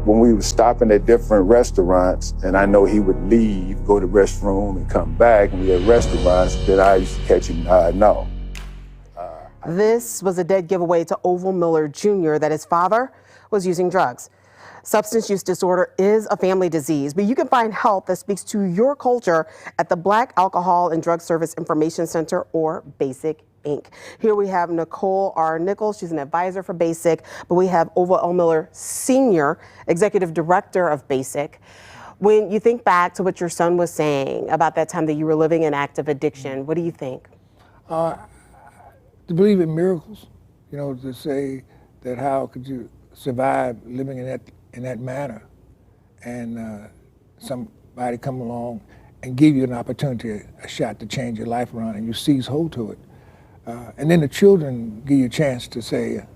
when we were stopping at different restaurants, and I know he would leave, go to the restroom, and come back, and we had restaurants, then I used to catch him, no. This was a dead giveaway to Oval Miller Jr. that his father was using drugs. Substance use disorder is a family disease, but you can find help that speaks to your culture at the Black Alcohol and Drug Service Information Center, or B.A.S.I.C, Inc. Here we have Nicole R. Nichols. She's an advisor for B.A.S.I.C, but we have Oval L. Miller Sr., Executive Director of B.A.S.I.C. When you think back to what your son was saying about that time that you were living in active addiction, what do you think? To believe in miracles, you know, to say that how could you survive living in that manner, and somebody come along and give you an opportunity, a shot to change your life around, and you seize hold to it. And then the children give you a chance to say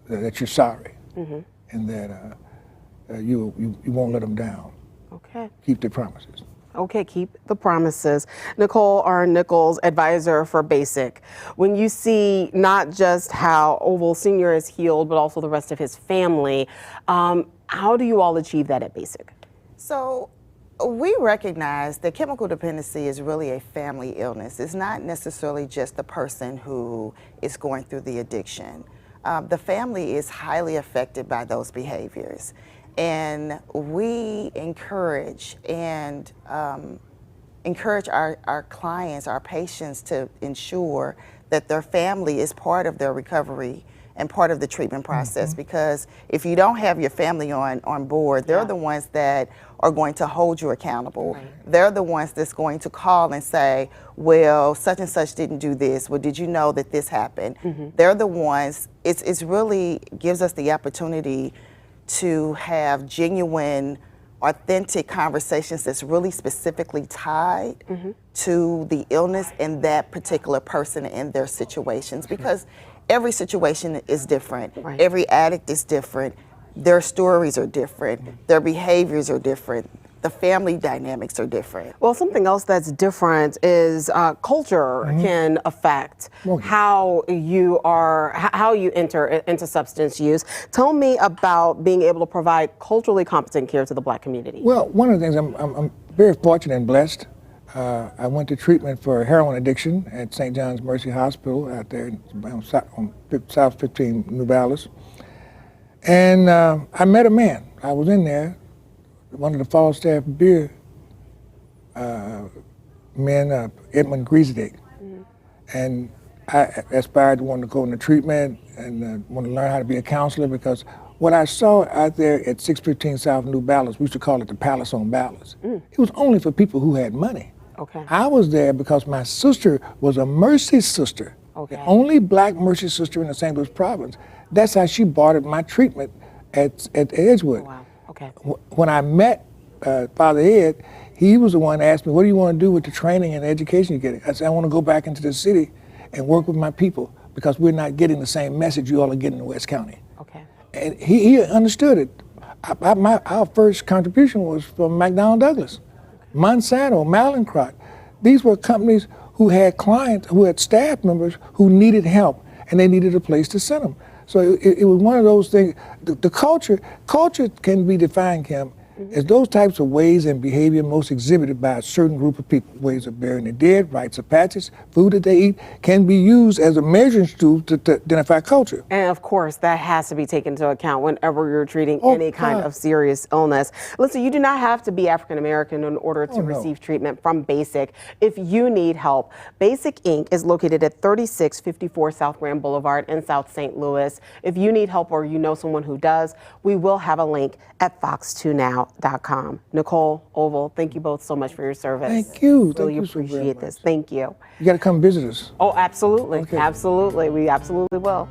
that you're sorry, and that you won't let them down. Okay. Keep their promises. Okay, keep the promises. Nicole R. Nichols, advisor for B.A.S.I.C. When you see not just how Oval Sr. is healed, but also the rest of his family, how do you all achieve that at B.A.S.I.C? So we recognize that chemical dependency is really a family illness. It's not necessarily just the person who is going through the addiction. The family is highly affected by those behaviors. And we encourage our clients, our patients, to ensure that their family is part of their recovery and part of the treatment process, because if you don't have your family on board, they're the ones that are going to hold you accountable. Right. They're the ones that's going to call and say, well, such and such didn't do this. Well, did you know that this happened? They're the ones, it's really gives us the opportunity to have genuine, authentic conversations that's really specifically tied to the illness and that particular person and their situations, because every situation is different. Right. Every addict is different. Their stories are different. Their behaviors are different. The family dynamics are different. Well, something else that's different is culture can affect how you enter into substance use. Tell me about being able to provide culturally competent care to the Black community. Well, one of the things, I'm very fortunate and blessed. I went to treatment for heroin addiction at St. John's Mercy Hospital out there on South 15 New Ballas. And I met a man. I was in there, one of the Falstaff beer men, Edmund Griesdick. And I aspired to want to go into treatment and want to learn how to be a counselor, because what I saw out there at 615 South New Ballas, we used to call it the Palace on Ballas. It was only for people who had money. Okay. I was there because my sister was a Mercy sister, the only Black Mercy sister in the St. Louis province. That's how she bartered my treatment at Edgewood. Oh, wow. Okay. When I met Father Ed, he was the one that asked me, what do you want to do with the training and education you're getting? I said, I want to go back into the city and work with my people, because we're not getting the same message you all are getting in West County. Okay. And he understood it. Our first contribution was from McDonnell Douglas, Monsanto, Mallinckrodt. These were companies who had clients, who had staff members who needed help, and they needed a place to send them. So it was one of those things. The culture can be defined, Kim, as those types of ways and behavior most exhibited by a certain group of people. Ways of burying the dead, rites of passage, food that they eat, can be used as a measuring tool to identify culture. And of course, that has to be taken into account whenever you're treating any kind of serious illness. Listen, you do not have to be African American in order to receive treatment from B.A.S.I.C. If you need help, B.A.S.I.C Inc. is located at 3654 South Grand Boulevard in South St. Louis. If you need help or you know someone who does, we will have a link at fox2now.com. Nicole, Oval, thank you both so much for your service. Thank you. Really Thank you appreciate this. Thank you. You got to come visit us. Oh, absolutely. Okay. Absolutely. We absolutely will.